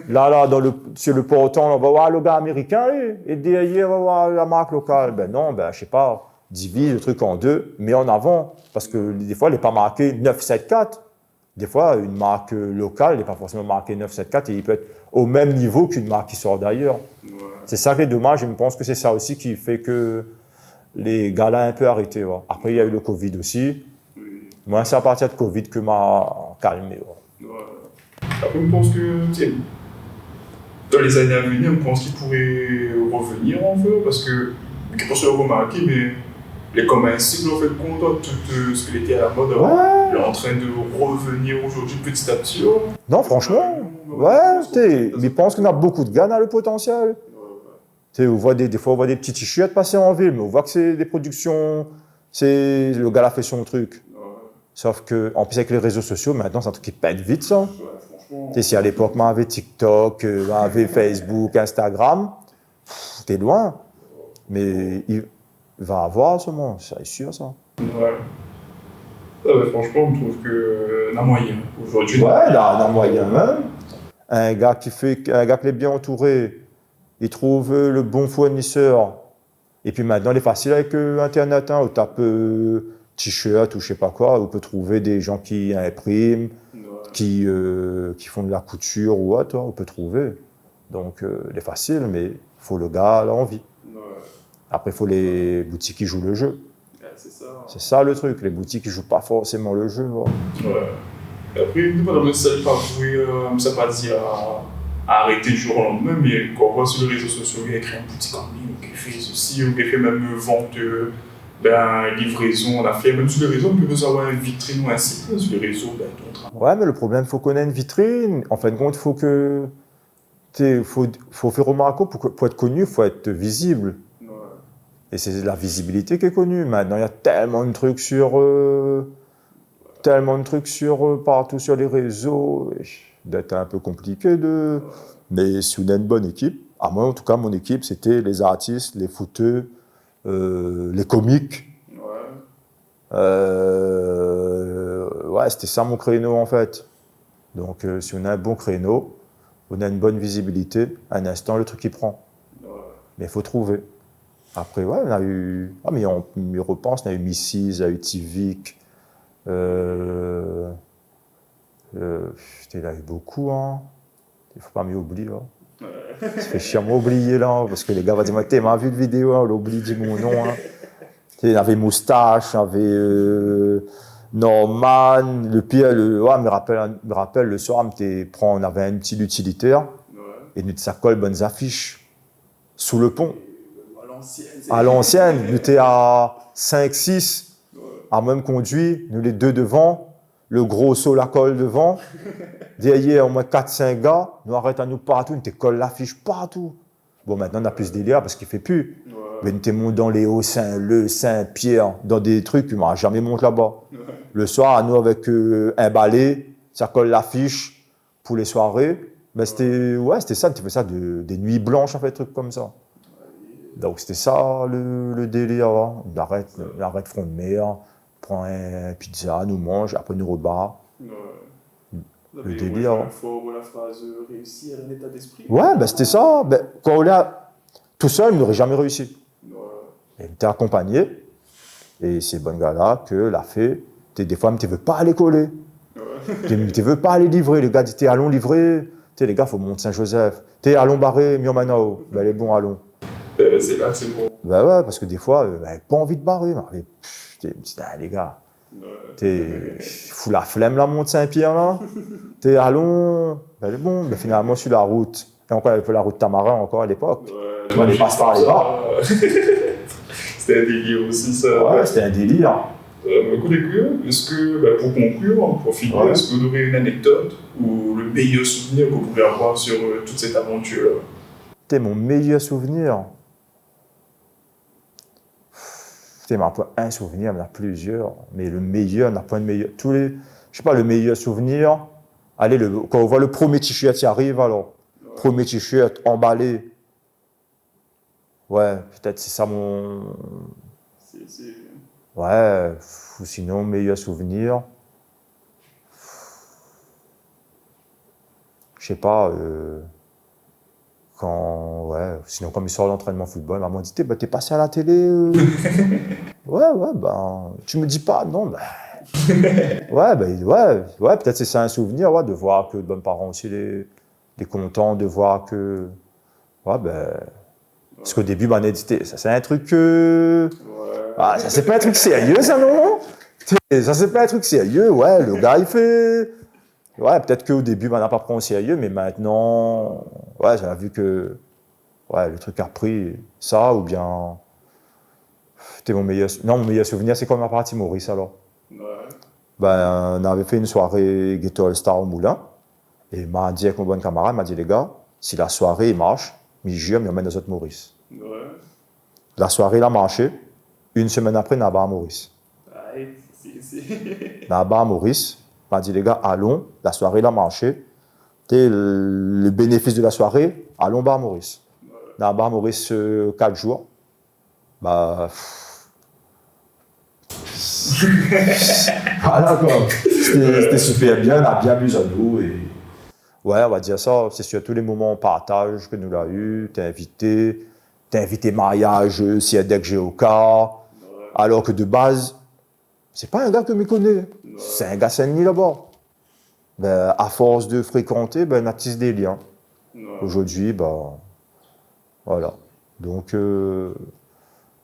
là, sur le portant, on va voir le gars américain, et derrière, on va voir la marque locale. Ben non, ben, je sais pas, divise le truc en deux, mets en avant, parce que des fois, elle n'est pas marquée 974. Des fois, une marque locale n'est pas forcément marquée 974 et il peut être au même niveau qu'une marque qui sort d'ailleurs. Ouais. C'est ça qui est dommage, et je pense que c'est ça aussi qui fait que les gars-là ont un peu arrêté. Ouais. Après, il y a eu le Covid aussi. Oui. Moi, c'est à partir de Covid que m'a calmé. Ouais. Ouais. Après, je pense que, tu sais, dans les années à venir, je pense qu'il pourrait revenir en fait, parce que, je pense que vous remarqué, mais les comme un cycle, en fait, compte, tout ce qui était à la mode, Ouais. il est en train de revenir aujourd'hui petit à petit. Non, franchement, ouais, mais je pense qu'on a beaucoup de gars dans le potentiel. On voit des fois, on voit des petits t-shirts passer en ville, mais on voit que c'est des productions, c'est le gars a fait son truc. Sauf que, en plus avec les réseaux sociaux, maintenant, c'est un truc qui pète vite, ça. Si à l'époque, on avait TikTok, on avait Facebook, Instagram, t'es loin. Mais il va avoir ce monde, c'est sûr, ça. Ouais. Franchement, je trouve que la moyenne aujourd'hui. Ouais, dans le moyen même. Un gars qui est bien entouré, il trouve le bon fournisseur. Et puis maintenant, il est facile avec Internet. Hein, on tape t-shirt ou je sais pas quoi. On peut trouver des gens qui impriment, qui font de la couture ou autre. On peut trouver. Donc, il est facile, mais il faut le gars à l'envie. Après, il faut les boutiques qui jouent le jeu. C'est ça. C'est ça le truc. Les boutiques qui jouent pas forcément le jeu. Ouais. Après, ça ne pas dire à arrêter du jour au lendemain, mais quand on voit sur les réseaux sociaux, il y a créé une boutique en ligne, qui fait ceci, ou qui fait même vente, livraison, on a fait, même sur les réseaux, on peut avoir une vitrine ou un site, sur les réseaux, Ouais, mais le problème, il faut qu'on ait une vitrine. En fin de compte, faut faire remarquer, pour être connu, il faut être visible. Ouais. Et c'est la visibilité qui est connue. Maintenant, il y a tellement de trucs partout sur les réseaux. D'être un peu compliqué de. Mais si on a une bonne équipe, à moi en tout cas, mon équipe, c'était les artistes, les footeux, les comiques. Ouais, c'était ça mon créneau en fait. Donc, si on a un bon créneau, on a une bonne visibilité, à un instant, le truc il prend. Mais il faut trouver. Après, ouais, on a eu. Ah, mais on y repense, on a eu Mrs, on a eu Tivik. Il y a eu beaucoup, hein. Il ne faut pas m'oublier. Hein. Ça fait chiant m'oublier là, parce que les gars vont dire, t'es ma vu de vidéo, hein, on oublie dit mon nom. Hein. Il y avait Moustache, il y avait Norman, le pire, ouais, me rappelle le soir, on avait un petit utilitaire, et nous ça colle bonnes affiches sous le pont. À l'ancienne, nous étions à 5-6, à même conduit, nous les deux devant. Le gros saut la colle devant. Derrière, au moins 4-5 gars, nous arrêtons à nous partout, nous te colle l'affiche partout. Bon, maintenant, on a plus de délire parce qu'il ne fait plus. Mais nous te monte dans les Hauts-Saint, le Saint-Pierre, dans des trucs, on ne jamais monté là-bas. Le soir, à nous, avec un balai, ça colle l'affiche pour les soirées. Ben, c'était ça, tu fais ça des nuits blanches, en fait, des trucs comme ça. Donc, c'était ça le délire. Hein. On arrête front de mer. Prend un pizza, nous mange, après nous rebat. Le délire. La phrase réussir un état d'esprit. Ouais, ben c'était ça. Ben, quand on est tout seul, il n'aurait jamais réussi. Il était accompagné. Et ces bons gars-là, que l'a fait, des fois, tu ne veux pas aller coller. Tu ne veux pas aller livrer. Les gars disent, allons livrer. Les gars, il faut monter Saint-Joseph. Allons barrer Miomanao. Ben, les bons, allons. C'est là que c'est bon. Ben ouais, parce que des fois, pas envie de barrer. Les gars, fous la flemme la monte Saint-Pierre là. Allons. Ben bon, ben finalement sur la route. Et encore un peu la route Tamarin encore à l'époque. On les passe par les bas. C'était un délire aussi ça. Ouais, c'était un délire. Écoute les gars, est-ce que, pour conclure, pour finir, est-ce que vous aurez une anecdote ou le meilleur souvenir que vous pouvez avoir sur toute cette aventure? Mon meilleur souvenir. Un souvenir, il y en a plusieurs, mais le meilleur, on n'a pas de meilleur. Je sais pas, le meilleur souvenir. Allez, quand on voit le premier t-shirt qui arrive, alors, premier t-shirt emballé, Ouais, peut-être c'est ça mon... C'est- Ouais, ou sinon, meilleur souvenir. Je sais pas, quand... Ouais, sinon, comme il sort l'entraînement football, maman dit, t'es passé à la télé Ouais, ben... Tu me dis pas, non, ben... Ouais, peut-être c'est ça un souvenir, ouais, de voir que de bons parents aussi les contents, de voir que... Ouais, ben... Parce qu'au début, ben, on a dit, ça c'est un truc que... Ouais. Ah, ça c'est pas un truc sérieux, ça, non? Ça c'est pas un truc sérieux, ouais, le gars, il fait... Ouais, peut-être qu'au début, ben, on n'a pas pris au sérieux, mais maintenant... Ouais, j'avais vu que... Ouais, le truc a repris ça, ou bien... C'était mon meilleur... Non, mon meilleur souvenir, c'est quand on a parti Maurice, alors. Ouais. Ben, on avait fait une soirée Ghetto All Star au Moulin. Et il m'a dit avec mon bon camarade, il m'a dit, les gars, si la soirée il marche, il jure, il emmène les autres Maurice. Ouais. La soirée, il a marché. Une semaine après, on a à Maurice. Ouais, c'est... On a à Maurice. Il m'a dit, les gars, allons. La soirée, il a marché. Et le bénéfice de la soirée, allons à Maurice. On a à Maurice 4 jours. Bah, voilà quoi. C'était super bien, on a bien bu à nous. Et... Ouais, on va dire ça, c'est sur tous les moments de partage que nous l'avons eu. T'es invité mariage, si dès que j'ai au cas. Alors que de base, c'est pas un gars que je me connais. C'est un gars Saint-Denis là-bas. Ben, à force de fréquenter, ben, on a tissé des liens. Ouais. Aujourd'hui, ben, voilà. Donc,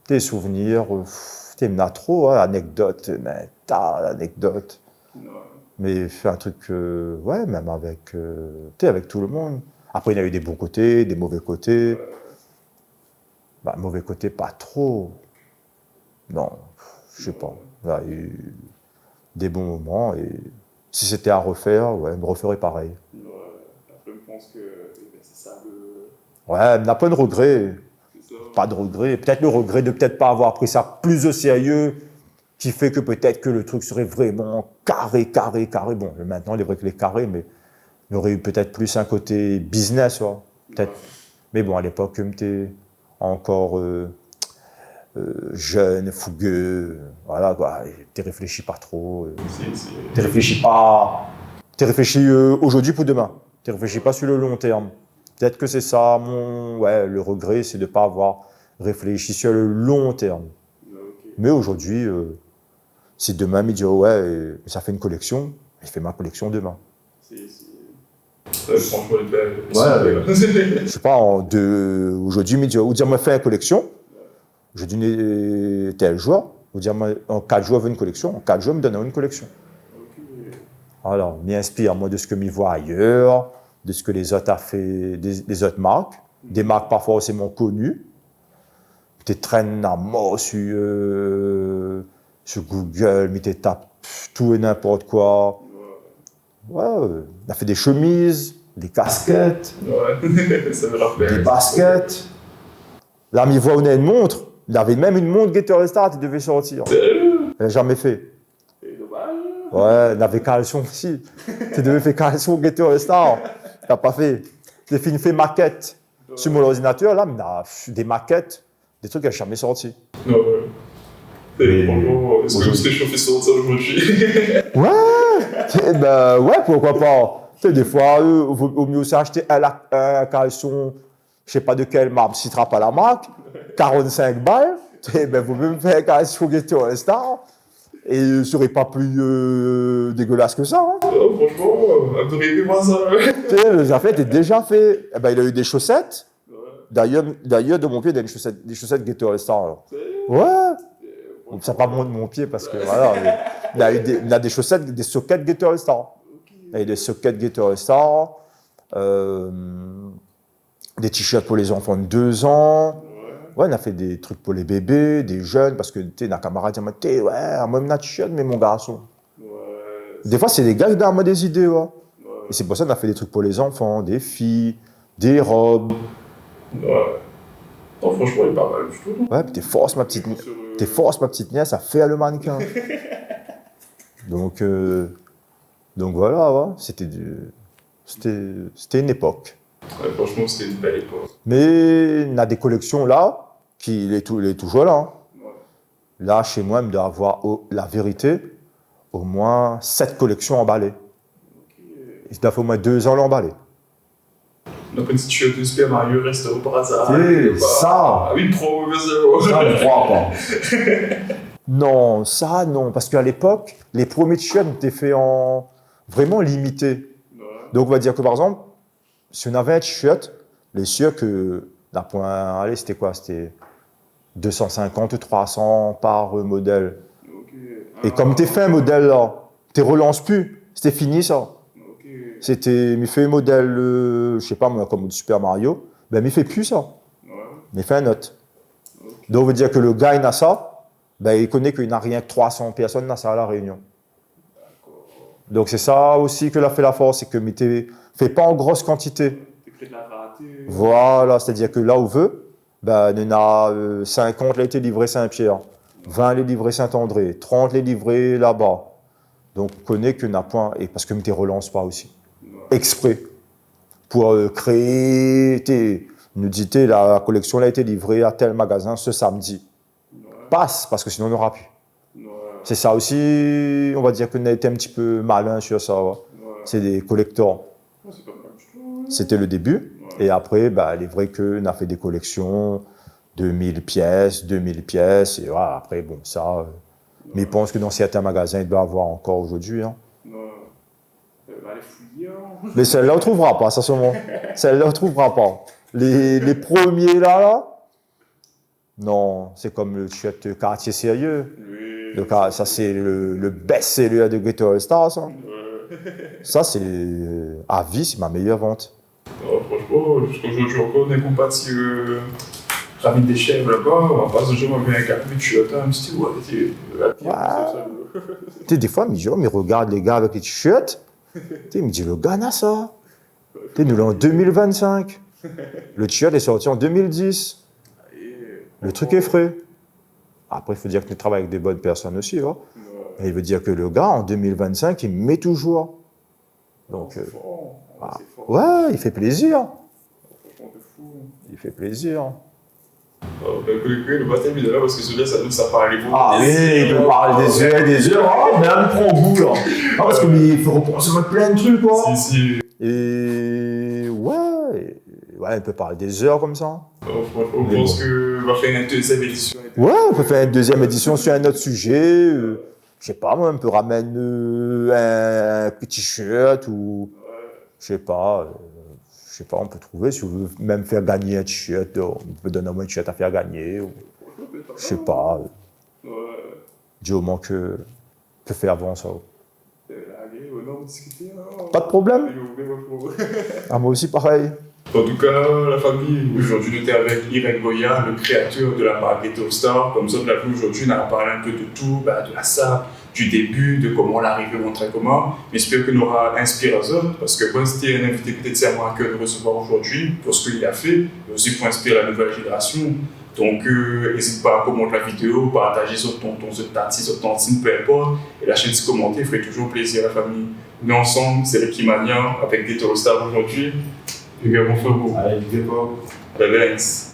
tes souvenirs, t'es trop, hein, anecdotes, mais tas d'anecdotes. Ouais. Mais fais un truc, ouais, même avec, avec tout le monde. Après, il y a eu des bons côtés, des mauvais côtés. Bah, mauvais côtés, pas trop. Non, je sais pas. Il y a eu des bons moments et si c'était à refaire, ouais, je me referais pareil. Ouais. Après, je pense que c'est ça le... Ouais, n'a pas de regret. C'est ça. Pas de regret. Peut-être le regret de peut-être pas avoir pris ça plus au sérieux, qui fait que peut-être que le truc serait vraiment carré. Bon, maintenant, il est vrai que les carrés, mais il y aurait eu peut-être plus un côté business, ouais, peut-être. Ouais. Mais bon, à l'époque, comme tu es encore jeune, fougueux, voilà, quoi, tu réfléchis pas trop. Tu réfléchis pas. Tu réfléchis aujourd'hui pour demain. Tu réfléchis pas sur le long terme. Peut-être que c'est ça, le regret, c'est de ne pas avoir réfléchi sur le long terme. Ouais, ok. Mais aujourd'hui, si demain, il me dit, ouais, ça fait une collection, je fais ma collection demain. Franchement, une belle. Je sais pas, aujourd'hui, il me dit, ou dire, moi, fais une collection. Je dis, tel jour. Ou dire, moi, en 4 jours, je veux une collection. En 4 jours, il me donne une collection. Alors, je m'inspire, moi, de ce que je vois ailleurs, de ce que les autres ont fait, des autres marques. Des marques parfois aussi m'ont connu. Tu traînes à mort sur Google, mais tu tapes tout et n'importe quoi. Ouais, on a fait des chemises, des casquettes, Ouais, ça me rappelle. des baskets. Là, il voit, on a une montre. Il avait même une montre Gator Star, tu devais sortir. Sérieux? Il n'a jamais fait. C'est dommage. Ouais, il avait caleçon aussi. Tu devais faire caleçon Gator Star. Tu n'as pas fait. J'ai fait une maquette sur mon ordinateur, là, mais il a des maquettes, des trucs qui n'ont jamais sorti. Ouais. Et franchement, est-ce que vous serez chauffé sur ça aujourd'hui? Ouais, pourquoi pas. Tu sais, des fois, au mieux, c'est acheter un caleçon, je sais pas de quelle marque, si tu ne pas la marque, 45 balles. Vous pouvez me faire un caleçon Gator Star. Et ce ne serait pas plus dégueulasse que ça. Hein. Franchement, adorez-moi ça. Tu sais, les affaires étaient déjà fait. Eh ben, il a eu des chaussettes. Ouais. D'ailleurs, de mon pied, il a des chaussettes Gator Star. Alors. Sérieux? Ouais. Bon, ça pas de mon pied parce que voilà, il a des chaussettes, des sockets Gator Star. Il a des sockets Gator Star, des t-shirts pour les enfants de 2 ans. Ouais, on a fait des trucs pour les bébés, des jeunes, parce que tu sais, nos camarades disent, ouais, moi, un t-shirt, mais mon garçon. Ouais. Des fois, c'est les gars qui donnent moi des idées, ouais. Et c'est pour ça qu'on a fait des trucs pour les enfants, des filles, des robes. Ouais. Non, franchement, il est pas mal du tout. Ouais, puis t'es force, ma petite nièce, à faire le mannequin. Donc voilà, ouais, c'était une époque. Ouais, franchement, c'était une belle époque. Mais on a des collections là, il est toujours là. Hein. Ouais. Là, chez moi, il doit avoir, la vérité, au moins 7 collections emballées. Il doit faire au moins 2 ans l'emballer. Donc, une t-shirt de Super Mario reste au par hasard. Ça! Ah oui, pro, vas-y. Ça, je crois pas. Non, ça, non. Parce qu'à l'époque, les premiers t-shirts étaient faits en vraiment limité. Ouais. Donc, on va dire que, par exemple, si on avait un t-shirt, les sûr que, d'un point, allez, c'était quoi? C'était 250 ou 300 par modèle. Okay. Et comme tu fait un modèle là, tu ne relances plus. C'était fini ça. Okay. C'était, il fait un modèle, je sais pas moi, comme Super Mario, ben il fait plus ça. Ouais. Il fait un autre. Okay. Donc, on veut dire que le gars, il a ça, ben il connaît qu'il n'a rien que 300 personnes dans ça à La Réunion. Donc, c'est ça aussi que l'a fait la force, c'est que ne fait pas en grosse quantité. Tu de la rareté. Voilà, c'est-à-dire que là où veut, ben, il y en a 50 les été livrés Saint-Pierre, 20 les livrés Saint-André, 30 les livrés là-bas. Donc, on connaît qu'il n'y en a point, et parce que ne relance pas aussi. Ouais. Exprès. Pour créer, nous dit la collection a été livrée à tel magasin ce samedi. Ouais. Passe, parce que sinon on n'aura plus. Ouais. C'est ça aussi, on va dire qu'on a été un petit peu malin sur ça. Ouais. Ouais. C'est des collectors. Ouais, c'est pas mal du tout. C'était le début. Ouais. Et après, bah, il est vrai qu'on a fait des collections de 1000 pièces, 2000 pièces. Et voilà, après, bon, ça. Mais je pense que dans certains magasins, il doit y avoir encore aujourd'hui. Hein. Ouais. Allez fouiller. Hein. Mais celle-là, on ne trouvera pas, ça, sûrement. Celle-là, on ne trouvera pas. Les premiers là. Non, c'est comme le t-shirt quartier sérieux. Oui. Ça, c'est le best-seller de Ghetto All Star, ça. Ouais. Ça, c'est à vie, c'est ma meilleure vente. Oh, franchement, jusqu'aujourd'hui encore, on est compati Ravid des chèvres là-bas, on va pas se jouer avec un café, tu attends, je dis, ouais, Tu sais, des fois, il regarde les gars avec les t-shirts, il me dit, le gars, n'a ça. Tu sais, nous, là, en 2025. Le t-shirt est sorti en 2010. Le truc est frais. Après, il faut dire que tu travailles avec des bonnes personnes aussi. Hein. Et il veut dire que le gars, en 2025, il met toujours. Donc, ouais, il fait plaisir. Il fait plaisir. Le baptême est là parce que celui-là, ça parle beaucoup. Ah oui, il peut parler des heures et des heures. Ah, mais là, il prend goût, là. Ah, parce qu'il faut repenser à plein de trucs, quoi. Si. Et ouais, il peut parler des heures comme ça. On pense qu'on va faire une deuxième édition. Ouais, on peut faire une deuxième édition sur un autre sujet. Je sais pas, moi, on peut ramener un petit t-shirt ou. Je sais pas, on peut trouver, si on veut même faire gagner un t-shirt, on peut donner un t-shirt à faire gagner. Ou, je sais pas. Du moment que peut faire avant ça. Pas de problème. Ah, moi aussi, pareil. En tout cas, la famille, aujourd'hui, nous sommes avec Irène Goya, le créateur de la marque Ghetto Star. Comme ça, on a vu aujourd'hui, on a parlé un peu de tout, de la SAP, du début, de comment on arrive à montrer comment. Mais j'espère que nous aura inspiré aux autres, parce que bon, c'était un invité peut-être c'est à moi que de recevoir aujourd'hui, pour ce qu'il a fait, mais aussi pour inspirer la nouvelle génération. Donc, n'hésite pas à commenter la vidéo, partager sur ton tati, sur ton signe, peu importe. Et la chaîne de commenter ferait toujours plaisir à la famille. Nous ensemble, c'est Rikimania avec Ghetto Star aujourd'hui. Les gars, bon frère, bon. Allez, n'oubliez pas. Relax.